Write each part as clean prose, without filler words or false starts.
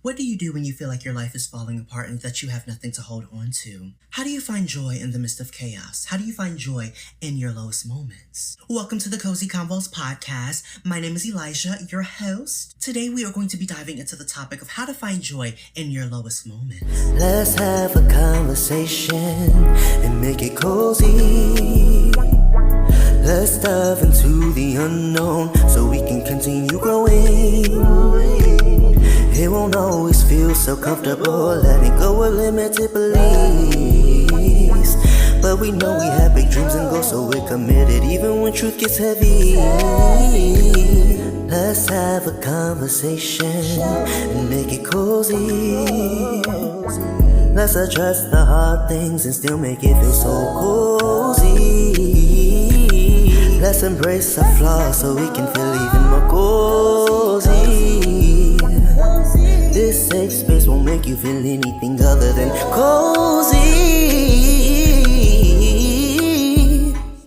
What do you do when you feel like your life is falling apart and that you have nothing to hold on to? How do you find joy in the midst of chaos? How do you find joy in your lowest moments? Welcome to the Cozy Convos podcast. My name is Elijah, your host. Today we are going to be diving into the topic of how to find joy in your lowest moments. Let's have a conversation and make it cozy. Let's dive into the unknown so we can continue growing. It won't always feel so comfortable, letting go of limited beliefs. But we know we have big dreams and goals, so we're committed even when truth gets heavy. Let's have a conversation and make it cozy. Let's address the hard things and still make it feel so cozy. Let's embrace our flaws so we can feel even more cozy. This safe space won't make you feel anything other than cozy.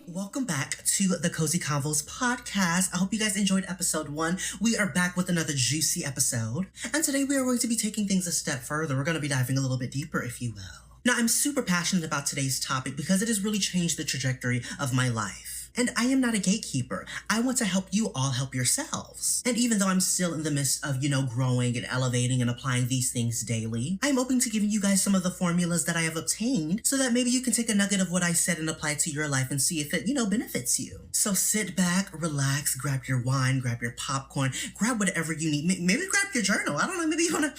Welcome back to the Cozy Convos podcast. I hope you guys enjoyed episode 1. We are back with another juicy episode. And today we are going to be taking things a step further. We're going to be diving a little bit deeper, if you will. Now, I'm super passionate about today's topic because it has really changed the trajectory of my life. And I am not a gatekeeper. I want to help you all help yourselves. And even though I'm still in the midst of, growing and elevating and applying these things daily, I'm open to giving you guys some of the formulas that I have obtained so that maybe you can take a nugget of what I said and apply it to your life and see if it, benefits you. So sit back, relax, grab your wine, grab your popcorn, grab whatever you need. Maybe grab your journal. I don't know. Maybe you want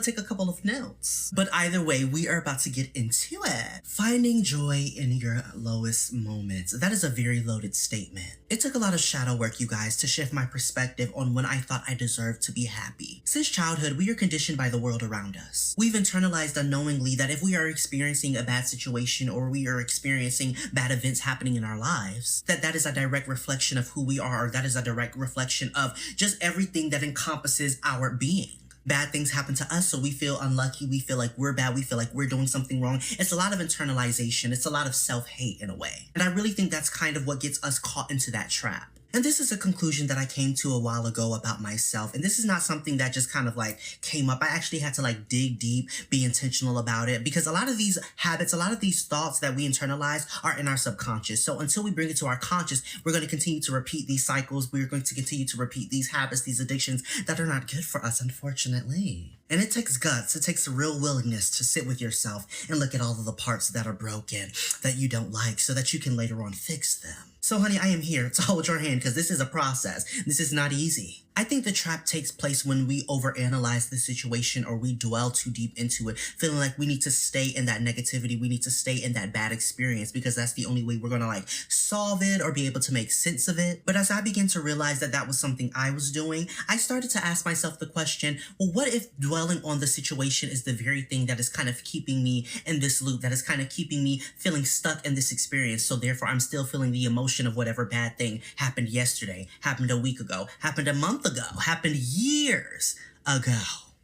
to take a couple of notes. But either way, we are about to get into it. Finding joy in your lowest moments. That is a very loaded statement. It took a lot of shadow work, you guys, to shift my perspective on when I thought I deserved to be happy. Since childhood, we are conditioned by the world around us. We've internalized unknowingly that if we are experiencing a bad situation or we are experiencing bad events happening in our lives, that is a direct reflection of who we are, or that is a direct reflection of just everything that encompasses our being. Bad things happen to us, so we feel unlucky, we feel like we're bad, we feel like we're doing something wrong. It's a lot of internalization, it's a lot of self-hate in a way. And I really think that's kind of what gets us caught into that trap. And this is a conclusion that I came to a while ago about myself. And this is not something that just kind of came up. I actually had to dig deep, be intentional about it, because a lot of these habits, a lot of these thoughts that we internalize are in our subconscious. So until we bring it to our conscious, we're going to continue to repeat these cycles. We're going to continue to repeat these habits, these addictions that are not good for us, unfortunately. And it takes guts, it takes a real willingness to sit with yourself and look at all of the parts that are broken, that you don't like, so that you can later on fix them. So honey, I am here to hold your hand because this is a process. This is not easy. I think the trap takes place when we overanalyze the situation or we dwell too deep into it, feeling like we need to stay in that negativity, we need to stay in that bad experience because that's the only way we're going to solve it or be able to make sense of it. But as I began to realize that was something I was doing, I started to ask myself the question, well, what if dwelling on the situation is the very thing that is kind of keeping me in this loop, that is kind of keeping me feeling stuck in this experience, so therefore I'm still feeling the emotion of whatever bad thing happened yesterday, happened a week ago, happened a month ago, happened years ago.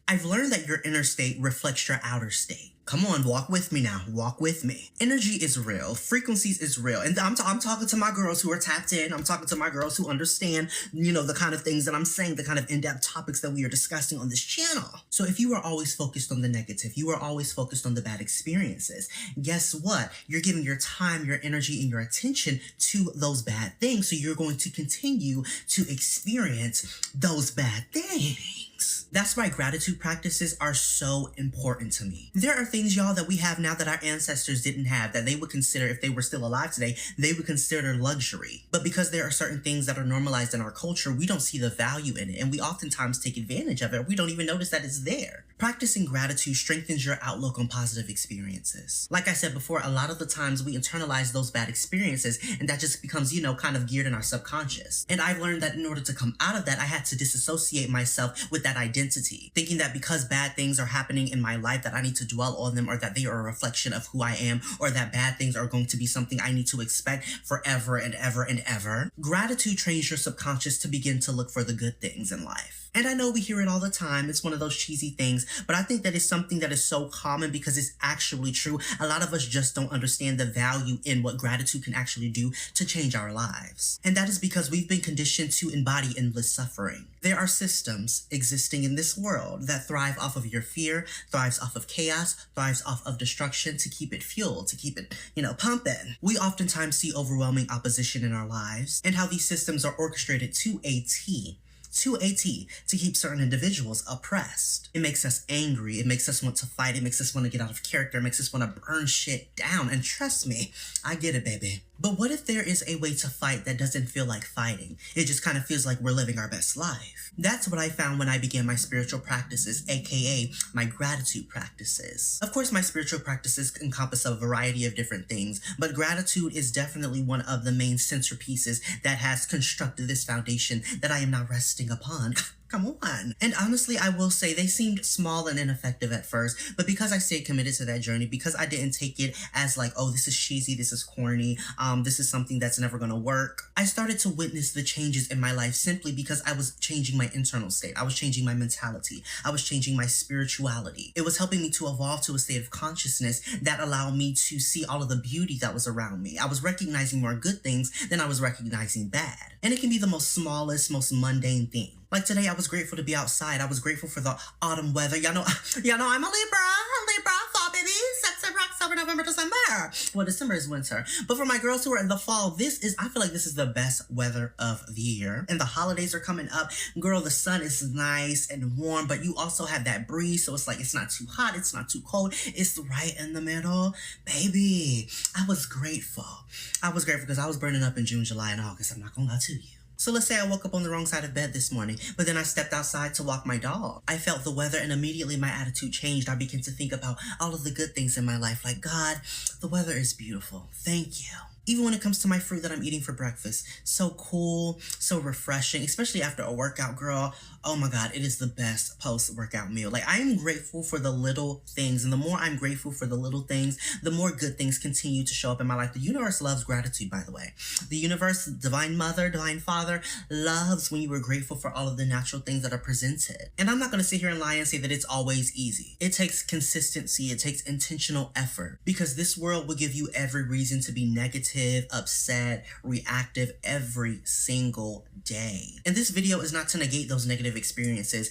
I've learned that your inner state reflects your outer state. Come on, walk with me now. Walk with me. Energy is real. Frequencies is real. And I'm talking to my girls who are tapped in. I'm talking to my girls who understand, the kind of things that I'm saying, the kind of in-depth topics that we are discussing on this channel. So if you are always focused on the negative, you are always focused on the bad experiences, guess what? You're giving your time, your energy, and your attention to those bad things. So you're going to continue to experience those bad things. That's why gratitude practices are so important to me. There are things, y'all, that we have now that our ancestors didn't have, that they would consider, if they were still alive today, they would consider luxury. But because there are certain things that are normalized in our culture, we don't see the value in it, and we oftentimes take advantage of it. We don't even notice that it's there. Practicing gratitude strengthens your outlook on positive experiences. Like I said before, a lot of the times we internalize those bad experiences, and that just becomes, kind of geared in our subconscious. And I've learned that in order to come out of that, I had to disassociate myself with that identity, thinking that because bad things are happening in my life that I need to dwell on them, or that they are a reflection of who I am, or that bad things are going to be something I need to expect forever and ever and ever. Gratitude trains your subconscious to begin to look for the good things in life. And I know we hear it all the time. It's one of those cheesy things, but I think that it's something that is so common because it's actually true. A lot of us just don't understand the value in what gratitude can actually do to change our lives. And that is because we've been conditioned to embody endless suffering. There are systems, existing existing in this world that thrive off of your fear, thrives off of chaos, thrives off of destruction to keep it fueled, to keep it, pumping. We oftentimes see overwhelming opposition in our lives and how these systems are orchestrated to a T to keep certain individuals oppressed. It makes us angry. It makes us want to fight. It makes us want to get out of character. It makes us want to burn shit down. And trust me, I get it, baby. But what if there is a way to fight that doesn't feel like fighting? It just kind of feels like we're living our best life. That's what I found when I began my spiritual practices, aka my gratitude practices. Of course, my spiritual practices encompass a variety of different things, but gratitude is definitely one of the main centerpieces that has constructed this foundation that I am now resting upon. Come on. And honestly, I will say they seemed small and ineffective at first, but because I stayed committed to that journey, because I didn't take it as like, oh, this is cheesy, this is corny, this is something that's never gonna work, I started to witness the changes in my life simply because I was changing my internal state. I was changing my mentality. I was changing my spirituality. It was helping me to evolve to a state of consciousness that allowed me to see all of the beauty that was around me. I was recognizing more good things than I was recognizing bad. And it can be the most smallest, most mundane thing. Like today, I was grateful to be outside. I was grateful for the autumn weather. Y'all know I'm a Libra, fall baby, September, October, November, December. Well, December is winter. But for my girls who are in the fall, I feel like this is the best weather of the year. And the holidays are coming up. Girl, the sun is nice and warm, but you also have that breeze. So it's like, it's not too hot. It's not too cold. It's right in the middle. Baby, I was grateful. Because I was burning up in June, July, and August. I'm not gonna lie to you. So let's say I woke up on the wrong side of bed this morning, but then I stepped outside to walk my dog. I felt the weather and immediately my attitude changed. I began to think about all of the good things in my life. Like, God, the weather is beautiful. Thank you. Even when it comes to my fruit that I'm eating for breakfast. So cool, so refreshing, especially after a workout, girl. Oh my God, it is the best post-workout meal. Like, I am grateful for the little things. And the more I'm grateful for the little things, the more good things continue to show up in my life. The universe loves gratitude, by the way. The universe, Divine Mother, Divine Father, loves when you are grateful for all of the natural things that are presented. And I'm not going to sit here and lie and say that it's always easy. It takes consistency. It takes intentional effort. Because this world will give you every reason to be negative, upset, reactive every single day. And this video is not to negate those negative experiences,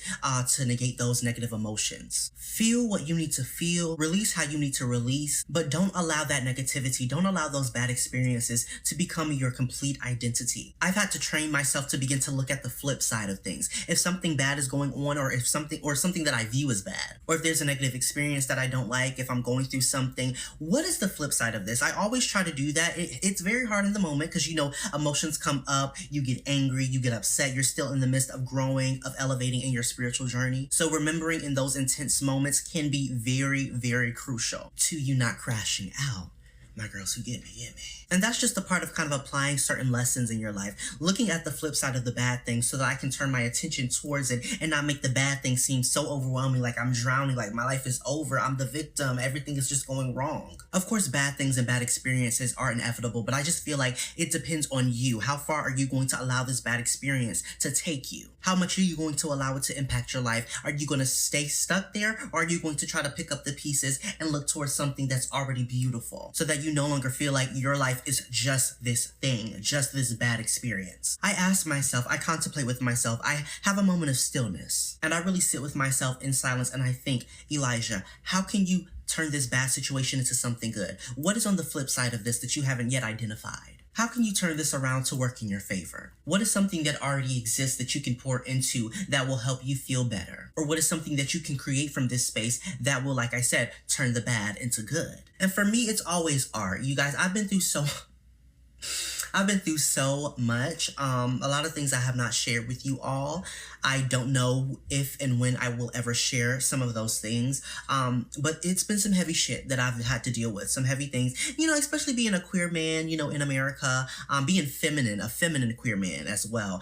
to negate those negative emotions. Feel what you need to feel, release how you need to release, but don't allow that negativity, don't allow those bad experiences to become your complete identity. I've had to train myself to begin to look at the flip side of things. If something bad is going on, or if something that I view as bad, or if there's a negative experience that I don't like, if I'm going through something, what is the flip side of this? I always try to do that. It's very hard in the moment because, emotions come up, you get angry, you get upset, you're still in the midst of growing, of elevating in your spiritual journey. So remembering in those intense moments can be very, very crucial to you not crashing out. My girls who get me. And that's just a part of kind of applying certain lessons in your life, looking at the flip side of the bad thing so that I can turn my attention towards it and not make the bad thing seem so overwhelming, like I'm drowning, like my life is over, I'm the victim, everything is just going wrong. Of course, bad things and bad experiences are inevitable, but I just feel like it depends on you. How far are you going to allow this bad experience to take you? How much are you going to allow it to impact your life? Are you going to stay stuck there, or are you going to try to pick up the pieces and look towards something that's already beautiful so that you no longer feel like your life is just this thing, just this bad experience? I ask myself, I contemplate with myself, I have a moment of stillness, and I really sit with myself in silence and I think, Elijah, how can you turn this bad situation into something good? What is on the flip side of this that you haven't yet identified? How can you turn this around to work in your favor? What is something that already exists that you can pour into that will help you feel better? Or what is something that you can create from this space that will, like I said, turn the bad into good? And for me, it's always art. You guys, I've been through so much. A lot of things I have not shared with you all. I don't know if and when I will ever share some of those things. But it's been some heavy shit that I've had to deal with. Some heavy things, especially being a queer man, in America, being feminine, a feminine queer man as well.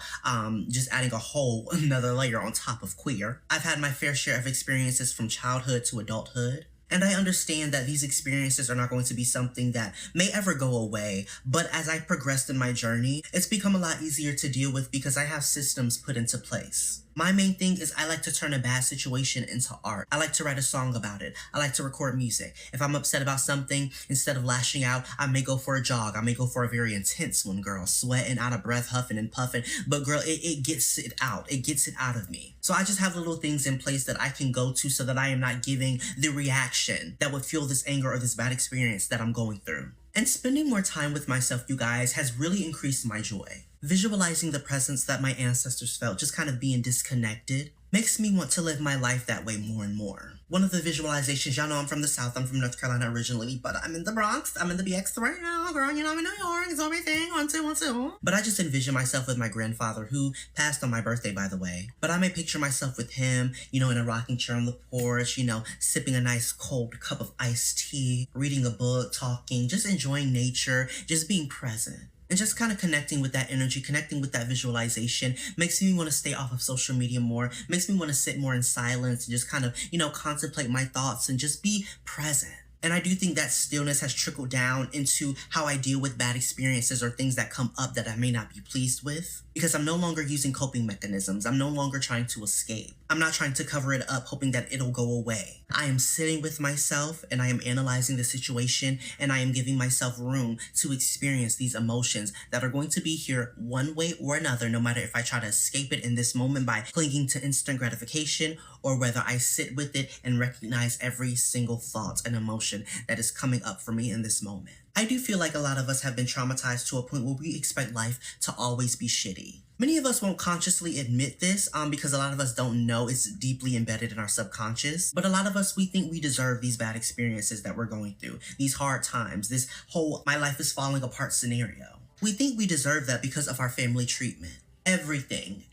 Just adding a whole another layer on top of queer. I've had my fair share of experiences from childhood to adulthood. And I understand that these experiences are not going to be something that may ever go away. But as I progressed in my journey, it's become a lot easier to deal with because I have systems put into place. My main thing is I like to turn a bad situation into art. I like to write a song about it. I like to record music. If I'm upset about something, instead of lashing out, I may go for a jog. I may go for a very intense one, girl. Sweating, out of breath, huffing and puffing. But girl, it gets it out. It gets it out of me. So I just have little things in place that I can go to so that I am not giving the reaction that would fuel this anger or this bad experience that I'm going through. And spending more time with myself, you guys, has really increased my joy. Visualizing the presence that my ancestors felt, just kind of being disconnected, makes me want to live my life that way more and more. One of the visualizations, y'all know I'm from the South, I'm from North Carolina originally, but I'm in the Bronx, I'm in the BX right now, girl, you know I'm in New York, it's everything, 1, 2, 1, 2. But I just envision myself with my grandfather, who passed on my birthday, by the way. But I may picture myself with him, you know, in a rocking chair on the porch, you know, sipping a nice cold cup of iced tea, reading a book, talking, just enjoying nature, just being present. And just kind of connecting with that energy, connecting with that visualization makes me want to stay off of social media more, makes me want to sit more in silence and just kind of, you know, contemplate my thoughts and just be present. And I do think that stillness has trickled down into how I deal with bad experiences or things that come up that I may not be pleased with. Because I'm no longer using coping mechanisms. I'm no longer trying to escape. I'm not trying to cover it up, hoping that it'll go away. I am sitting with myself and I am analyzing the situation and I am giving myself room to experience these emotions that are going to be here one way or another, no matter if I try to escape it in this moment by clinging to instant gratification or whether I sit with it and recognize every single thought and emotion that is coming up for me in this moment. I do feel like a lot of us have been traumatized to a point where we expect life to always be shitty. Many of us won't consciously admit this because a lot of us don't know it's deeply embedded in our subconscious. But a lot of us, we think we deserve these bad experiences that we're going through, these hard times, this whole my life is falling apart scenario. We think we deserve that because of our family treatment. Everything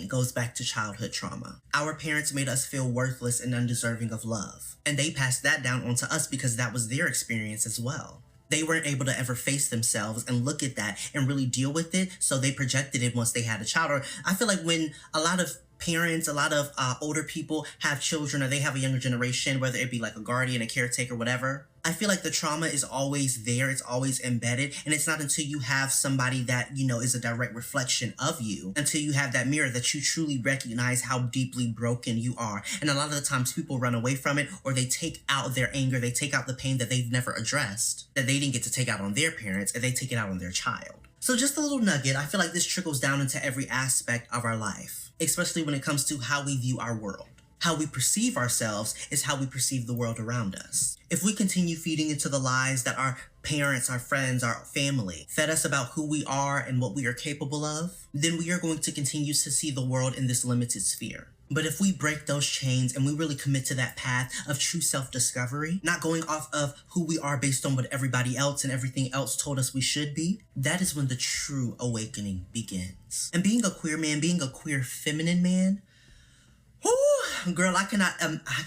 goes back to childhood trauma. Our parents made us feel worthless and undeserving of love. And they passed that down onto us because that was their experience as well. They weren't able to ever face themselves and look at that and really deal with it, so they projected it once they had a child. Or I feel like when a lot of parents, a lot of older people have children or they have a younger generation, whether it be like a guardian, a caretaker, whatever, I feel like the trauma is always there, it's always embedded, and it's not until you have somebody that, you know, is a direct reflection of you, until you have that mirror that you truly recognize how deeply broken you are. And a lot of the times people run away from it, or they take out their anger, they take out the pain that they've never addressed, that they didn't get to take out on their parents, and they take it out on their child. So just a little nugget, I feel like this trickles down into every aspect of our life, especially when it comes to how we view our world. How we perceive ourselves is how we perceive the world around us. If we continue feeding into the lies that our parents, our friends, our family fed us about who we are and what we are capable of, then we are going to continue to see the world in this limited sphere. But if we break those chains and we really commit to that path of true self-discovery, not going off of who we are based on what everybody else and everything else told us we should be, that is when the true awakening begins. And being a queer man, being a queer feminine man, girl, I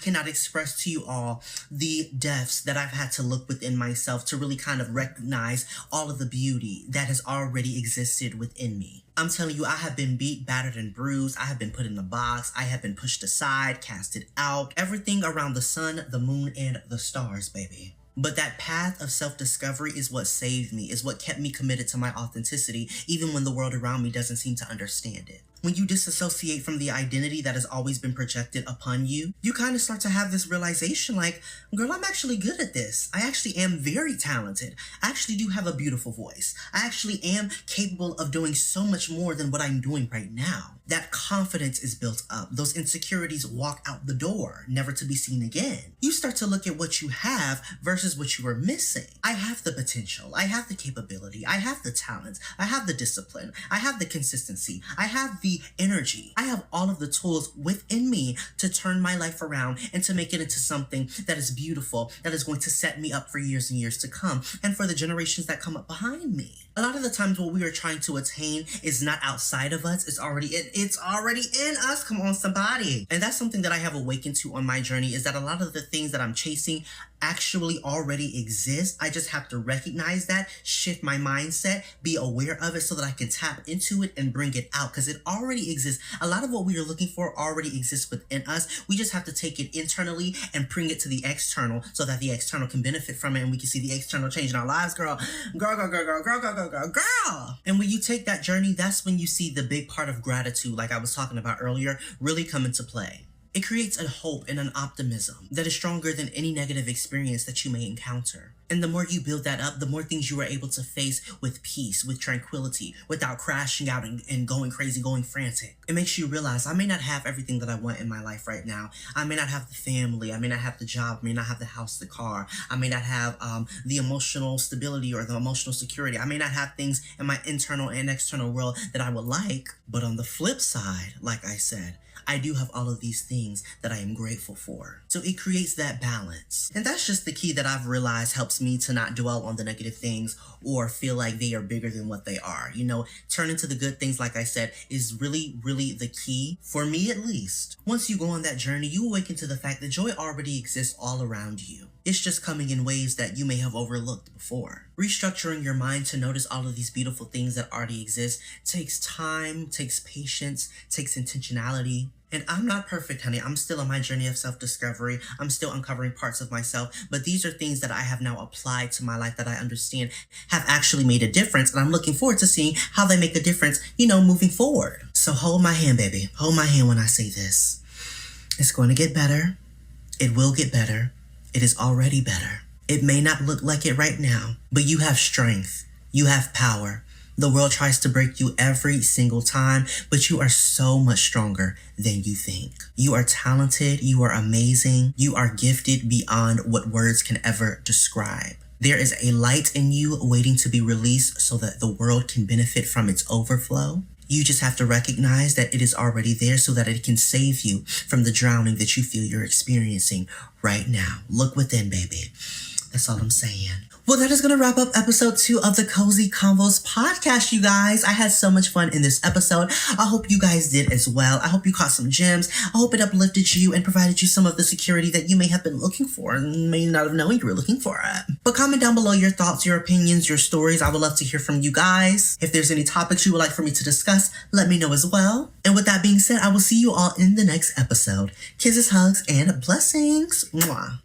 cannot express to you all the depths that I've had to look within myself to really kind of recognize all of the beauty that has already existed within me. I'm telling you, I have been beat, battered, and bruised. I have been put in a box. I have been pushed aside, casted out. Everything around the sun, the moon, and the stars, baby. But that path of self-discovery is what saved me, is what kept me committed to my authenticity, even when the world around me doesn't seem to understand it. When you disassociate from the identity that has always been projected upon you, you kind of start to have this realization like, girl, I'm actually good at this. I actually am very talented. I actually do have a beautiful voice. I actually am capable of doing so much more than what I'm doing right now. That confidence is built up. Those insecurities walk out the door, never to be seen again. You start to look at what you have versus what you are missing. I have the potential. I have the capability. I have the talents. I have the discipline. I have the consistency. I have the energy. I have all of the tools within me to turn my life around and to make it into something that is beautiful, that is going to set me up for years and years to come and for the generations that come up behind me. A lot of the times what we are trying to attain is not outside of us. It's already in us. Come on, somebody. And that's something that I have awakened to on my journey, is that a lot of the things that I'm chasing actually already exist. I just have to recognize that, shift my mindset, be aware of it so that I can tap into it and bring it out, because it already exists. A lot of what we are looking for already exists within us. We just have to take it internally and bring it to the external so that the external can benefit from it and we can see the external change in our lives, girl. And when you take that journey, that's when you see the big part of gratitude to, like I was talking about earlier, really come into play. It creates a hope and an optimism that is stronger than any negative experience that you may encounter. And the more you build that up, the more things you are able to face with peace, with tranquility, without crashing out and going crazy, going frantic. It makes you realize I may not have everything that I want in my life right now. I may not have the family. I may not have the job. I may not have the house, the car. I may not have the emotional stability or the emotional security. I may not have things in my internal and external world that I would like. But on the flip side, like I said, I do have all of these things that I am grateful for. So it creates that balance. And that's just the key that I've realized helps me to not dwell on the negative things or feel like they are bigger than what they are. You know, turn into the good things, like I said, is really, really the key, for me at least. Once you go on that journey, you awaken to the fact that joy already exists all around you. It's just coming in ways that you may have overlooked before. Restructuring your mind to notice all of these beautiful things that already exist takes time, takes patience, takes intentionality. And I'm not perfect, honey. I'm still on my journey of self-discovery. I'm still uncovering parts of myself. But these are things that I have now applied to my life that I understand have actually made a difference. And I'm looking forward to seeing how they make a difference, moving forward. So hold my hand, baby. Hold my hand when I say this. It's going to get better. It will get better. It is already better. It may not look like it right now, but you have strength. You have power. The world tries to break you every single time, but you are so much stronger than you think. You are talented. You are amazing. You are gifted beyond what words can ever describe. There is a light in you waiting to be released so that the world can benefit from its overflow. You just have to recognize that it is already there so that it can save you from the drowning that you feel you're experiencing right now. Look within, baby. That's all I'm saying. Well, that is going to wrap up episode 2 of the Cozy Convos podcast, you guys. I had so much fun in this episode. I hope you guys did as well. I hope you caught some gems. I hope it uplifted you and provided you some of the security that you may have been looking for and may not have known you were looking for it. But comment down below your thoughts, your opinions, your stories. I would love to hear from you guys. If there's any topics you would like for me to discuss, let me know as well. And with that being said, I will see you all in the next episode. Kisses, hugs, and blessings. Mwah.